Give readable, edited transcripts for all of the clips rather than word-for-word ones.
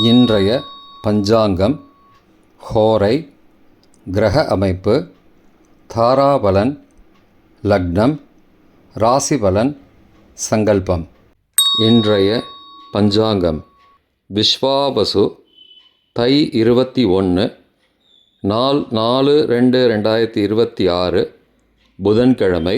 இன்றைய பஞ்சாங்கம், ஹோரை, கிரக அமைப்பு, தாராபலன், லக்னம், ராசிபலன், சங்கல்பம். இன்றைய பஞ்சாங்கம் விஸ்வாவசு, தை 21, நாள் 4/2/2026, புதன்கிழமை.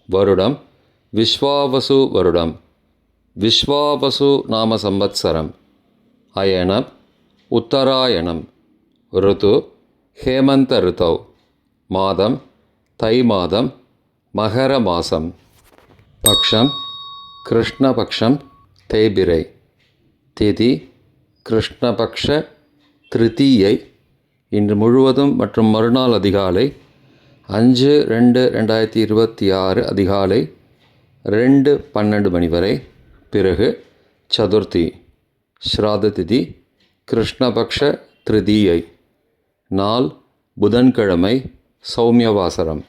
வருடம் விஸ்வாவசு வருடம். விஸ்வாவசு நாம சம்வத்சரம். அயனம் உத்தராயணம். ருது ஹேமந்த ருதௌ. மாதம் தை மாதம், மகர மாதம். பக்ஷம் கிருஷ்ணபக்ஷம், தேய்பிறை. திதி கிருஷ்ணபக்ஷ திருத்தீயை. இன்று முழுவதும் மற்றும் மறுநாள் அதிகாலை 5/2/2026 அதிகாலை 2:12 மணி வரை. பிறகு சதுர்த்தி. ஸ்ராத திதி கிருஷ்ணபக்ஷ திருதீயை. நாள் புதன்கிழமை, சௌமியவாசரம்.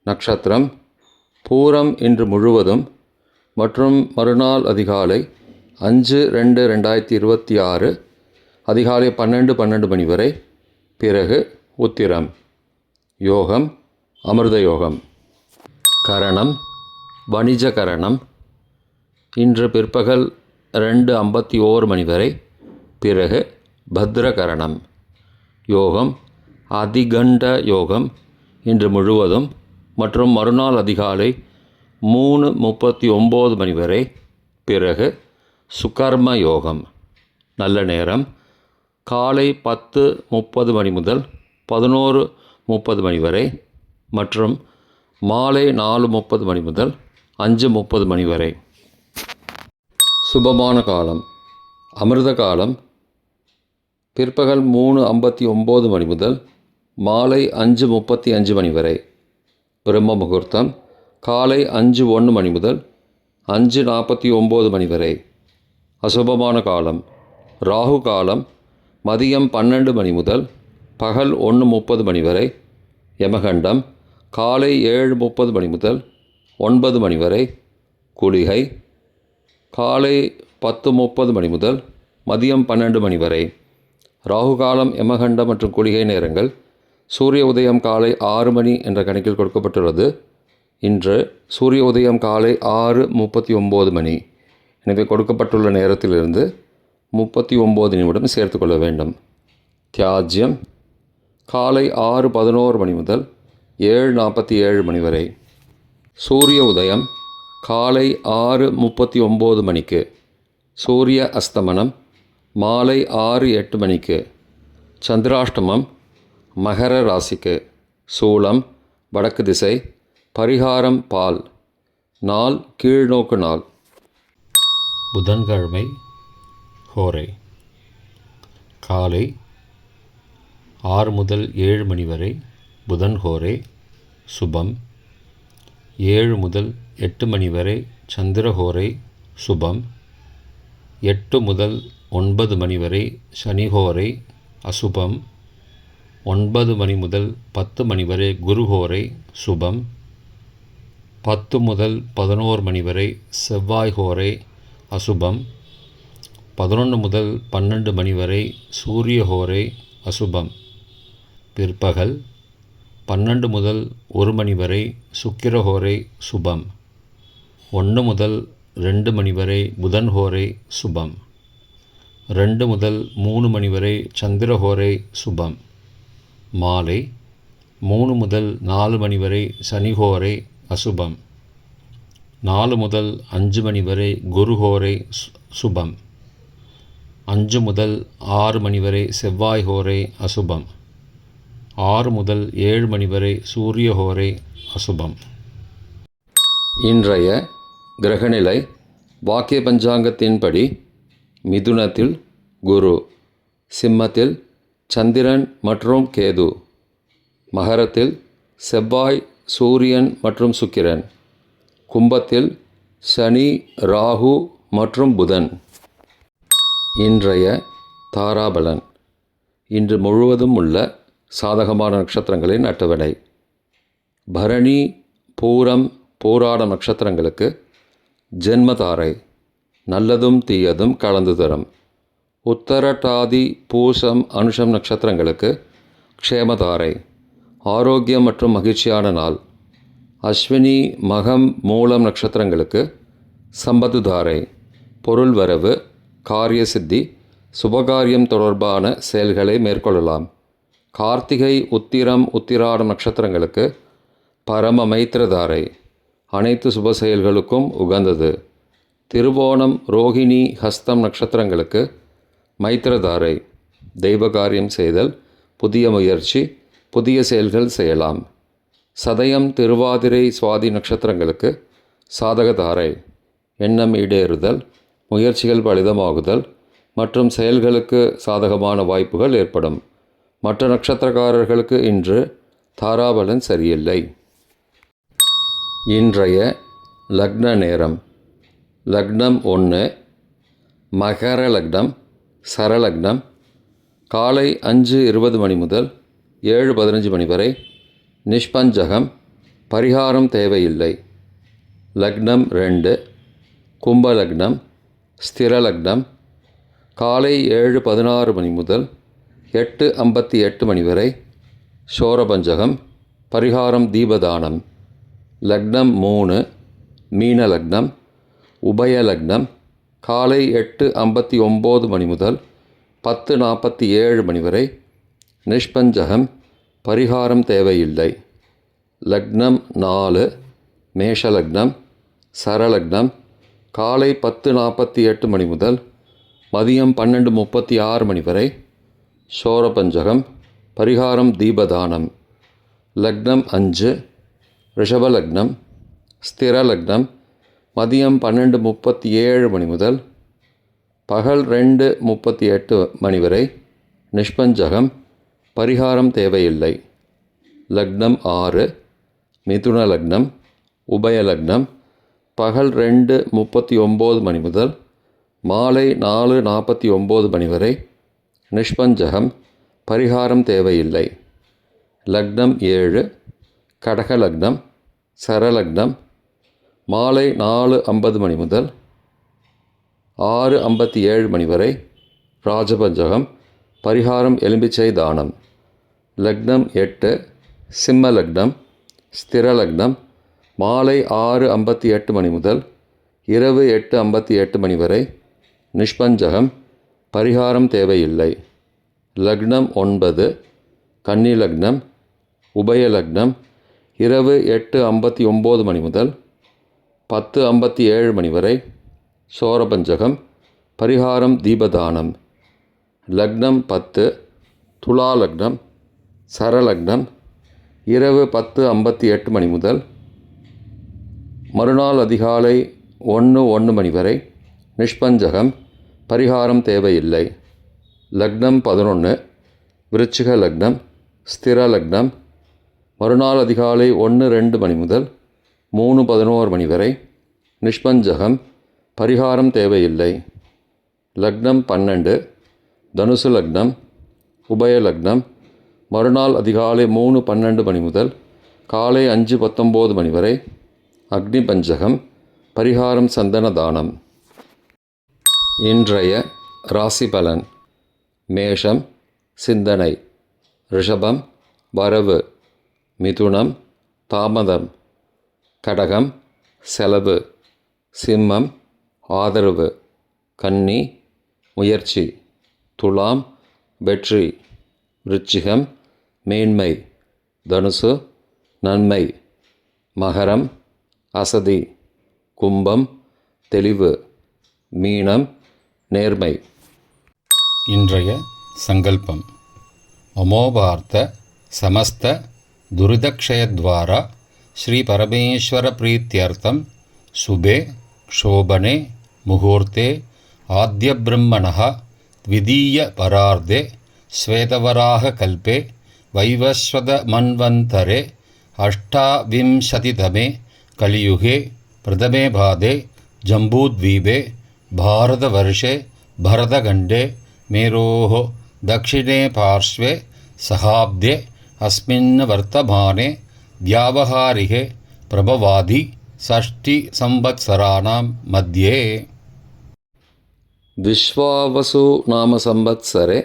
நட்சத்திரம் பூரம் இன்று முழுவதும் மற்றும் மறுநாள் அதிகாலை 5/2/2026 அதிகாலை 12:12 மணி வரை. பிறகு உத்திரம். யோகம் அமிர்த யோகம். கரணம் வணிஜ கரணம். இன்று பிற்பகல் 2:51 மணி வரை. பிறகு பத்ரகரணம். யோகம் அதிகண்ட யோகம் இன்று முழுவதும் மற்றும் மறுநாள் அதிகாலை 3:39 மணி வரை. பிறகு சுகர்ம யோகம். நல்ல நேரம் காலை 10:30 மணி முதல் 11:30 மணி வரை மற்றும் மாலை 4:30 மணி முதல் 5:30 மணி வரை. சுபமான காலம் அமிர்த காலம் பிற்பகல் 3:59 மணி முதல் மாலை 5:35 மணி வரை. பிரம்ம முகூர்த்தம் காலை 5:01 மணி முதல் 5:49 மணி வரை. அசுபமான காலம் ராகு காலம் மதியம் 12 மணி முதல் பகல் 1:30 மணி வரை. யமகண்டம் காலை 7:30 மணி முதல் 9 மணி வரை. குளிகை காலை 10:30 மணி முதல் மதியம் 12 மணி வரை. ராகு காலம், யமகண்டம் மற்றும் குளிகை நேரங்கள். சூரிய உதயம் காலை 6 மணி என்ற கணக்கில் கொடுக்கப்பட்டுள்ளது. இன்று சூரிய உதயம் காலை 6:39 மணி. எனவே கொடுக்கப்பட்டுள்ள நேரத்திலிருந்து 39 நிமிடம் சேர்த்து கொள்ள வேண்டும். தியாஜ்யம் காலை 6:11 மணி முதல் 7:47 மணி வரை. சூரிய உதயம் காலை 6:39 மணிக்கு. சூரிய அஸ்தமனம் மாலை 6:08 மணிக்கு. சந்திராஷ்டமம் மகர ராசிக்கு. சூலம் வடக்கு திசை. பரிகாரம் பால். நாள் கீழ்நோக்கு நாள். புதன்கிழமை ஹோரை. காலை 6 முதல் 7 மணி வரை புதன் ஹோரை சுபம். 7 முதல் 8 மணி வரை சந்திரஹோரை சுபம். 8 முதல் 9 மணி வரை சனிஹோரை அசுபம். 9 மணி முதல் 10 மணி வரை குருஹோரை சுபம். 10 முதல் 11 மணி வரை செவ்வாய்ஹோரை அசுபம். 11 முதல் 12 மணி வரை சூரியஹோரை அசுபம். பிற்பகல் 12 முதல் 1 மணி வரை சுக்கிரஹோரை சுபம். 1 முதல் 2 மணி வரை புதன்ஹோரை சுபம். 2 முதல் 3 மணி வரை சந்திரஹோரை சுபம். மாலை 3 முதல் 4 மணி வரை சனிஹோரை அசுபம். 4 முதல் 5 மணி வரை குருஹோரை சுபம். 5 முதல் 6 மணி வரை செவ்வாய்ஹோரை அசுபம். 6 முதல் 7 மணி வரை சூரியஹோரை அசுபம். இன்றைய கிரகநிலை வாக்கிய பஞ்சாங்கத்தின்படி மிதுனத்தில் குரு, சிம்மத்தில் சந்திரன் மற்றும் கேது, மகரத்தில் செவ்வாய், சூரியன் மற்றும் சுக்கிரன், கும்பத்தில் சனி, ராகு மற்றும் புதன். இன்றைய தாராபலன். இன்று முழுவதும் உள்ள சாதகமான நட்சத்திரங்களின் அட்டவணை. பரணி, பூரம், பூராடம் நட்சத்திரங்களுக்கு ஜென்மதாரை நல்லதும் தீயதும் கலந்து தரும். உத்தரட்டாதி பூசம் அனுஷம் நட்சத்திரங்களுக்கு க்ஷேமதாரை, ஆரோக்கியம் மற்றும் மகிழ்ச்சியான நாள். அஸ்வினி மகம் மூலம் நட்சத்திரங்களுக்கு சம்பத்துதாரை, பொருள் வரவு, காரிய சித்தி, சுபகாரியம் தொடர்பான செயல்களை மேற்கொள்ளலாம். கார்த்திகை உத்திரம் உத்திராடம் நட்சத்திரங்களுக்கு பரம மைத்திரதாரை, அனைத்து சுப செயல்களுக்கும் உகந்தது. திருவோணம் ரோகிணி ஹஸ்தம் நட்சத்திரங்களுக்கு மைத்திரதாரை, தெய்வ காரியம் செய்தல், புதிய முயற்சி, புதிய செயல்கள் செய்யலாம். சதயம் திருவாதிரை சுவாதி நட்சத்திரங்களுக்கு சாதகதாரை, எண்ணம் ஈடேறுதல், முயற்சிகள் பலிதமாகுதல் மற்றும் செயல்களுக்கு சாதகமான வாய்ப்புகள் ஏற்படும். மற்ற நட்சத்திரக்காரர்களுக்கு இன்று தாராபலன் சரியில்லை. இன்றைய லக்ன நேரம். லக்னம் 1 மகர லக்னம், சரலக்னம். காலை 5:20 மணி முதல் 7:15 மணி வரை நிஷ்பஞ்சகம், பரிகாரம் தேவையில்லை. லக்னம் 2 கும்பலக்னம், ஸ்திரலக்னம். காலை 7:16 மணி முதல் 8:58 மணி வரை சோரபஞ்சகம், பரிகாரம் தீபதானம். லக்னம் 3 மீன லக்னம், உபயலக்னம். காலை 8:59 மணி முதல் 10:47 மணி வரை நிஷ்பஞ்சகம், பரிகாரம் தேவையில்லை. லக்னம் 4 மேஷலக்னம், சரலக்னம். காலை 10:48 மணி முதல் மதியம் 12:36 மணி வரை சோரபஞ்சகம், பரிகாரம் தீபதானம். லக்னம் 5 ரிஷபலக்னம், ஸ்திரலக்னம். மதியம் 12:37 மணி முதல் பகல் 2:38 மணி வரை நிஷ்பஞ்சகம், பரிகாரம் தேவையில்லை. லக்னம் 6 மிதுன லக்னம், உபயலக்னம். பகல் 2:39 மணி முதல் மாலை 4:49 மணி வரை நிஷ்பஞ்சகம், பரிகாரம் தேவையில்லை. லக்னம் 7 கடகலக்னம், சரலக்னம். மாலை 4:50 மணி முதல் 6:57 மணி வரை ராஜபஞ்சகம், பரிகாரம் எலும்பிச்சை தானம். லக்னம் 8 சிம்ம லக்னம், ஸ்திரலக்னம். மாலை 6:58 மணி முதல் இரவு 8:58 மணி வரை நிஷ்பஞ்சகம், பரிகாரம் தேவையில்லை. லக்னம் 9 கன்னி லக்னம், உபயலக்னம். இரவு 8:59 மணி முதல் 10:57 மணி வரை சோரபஞ்சகம், பரிகாரம் தீபதானம். லக்னம் 10 துலா லக்னம், சரலக்னம். இரவு 10:58 மணி முதல் மறுநாள் அதிகாலை 1:01 மணி வரை நிஷ்பஞ்சகம், பரிகாரம் தேவையில்லை. லக்னம் 11 விருச்சிக லக்னம், ஸ்திர லக்னம். மறுநாள் அதிகாலை 1:02 மணி முதல் 3:11 மணி வரை நிஷ்பஞ்சகம், பரிகாரம் தேவையில்லை. லக்னம் 12 தனுசு லக்னம், உபயலக்னம். மறுநாள் அதிகாலை 3:12 மணி முதல் காலை 5:19 மணி வரை அக்னி பஞ்சகம், பரிகாரம் சந்தன தானம். இன்றைய ராசி பலன். மேஷம் சிந்தனை, ரிஷபம் வரவு, மிதுனம் தாமதம், கடகம் செலவு, சிம்மம் ஆதரவு, கன்னி முயற்சி, துலாம் வெற்றி, விருச்சிகம் மேன்மை, தனுசு நன்மை, மகரம் அசதி, கும்பம் தெளிவு, மீனம் நேர்மை. இன்றைய சங்கல்பம். அமோபார்த்த சமஸ்த துரிதக்ஷயத்வாரா ஸ்ரீ பரமேஸ்வர பிரீத்தியர்த்தம் சுபே க்ஷோபனே முகூர்த்தே ஆத்ய பிரம்மணः த்விதீய பரார்த்தே ஸ்வேதவராக கல்பே வைவஸ்வத மன்வந்தரே அஷ்டாவிம்சதிதமே கலியுகே பிரதமே பாதே ஜம்பூத்வீபே பாரதவர்ஷே பரதகண்டே மேரோः दक्षिणे पार्श्वे सहाब्दे अस्मिन् वर्तमाने व्यावहारिके प्रभवादि षष्टिसंवत्सराणां मध्ये. विश्वावसु नाम संवत्सरे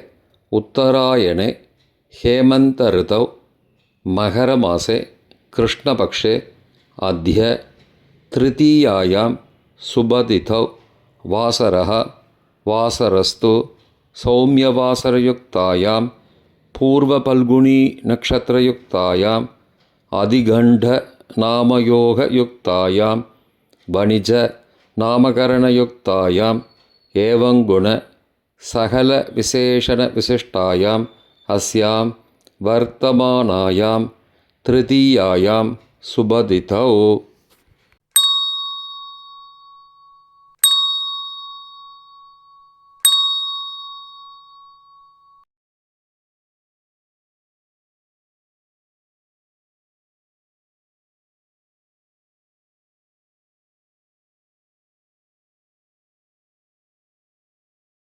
उत्तरायणे हेमन्त ऋतौ मकरमासे कृष्णपक्षे अद्य तृतीयायां सुबतिथौ वासरः वासरस्तु सौम्यवासरयुक्तायां पूर्वफल्गुनी नक्षत्रयुक्तायाम् अधिगण्डनामयोगयुक्तायां वणिज नामकरणयुक्तायाम् एवं गुण सकलविशेषणविशिष्टायाम् अस्यां वर्तमानायां तृतीयायां सुबतिथौ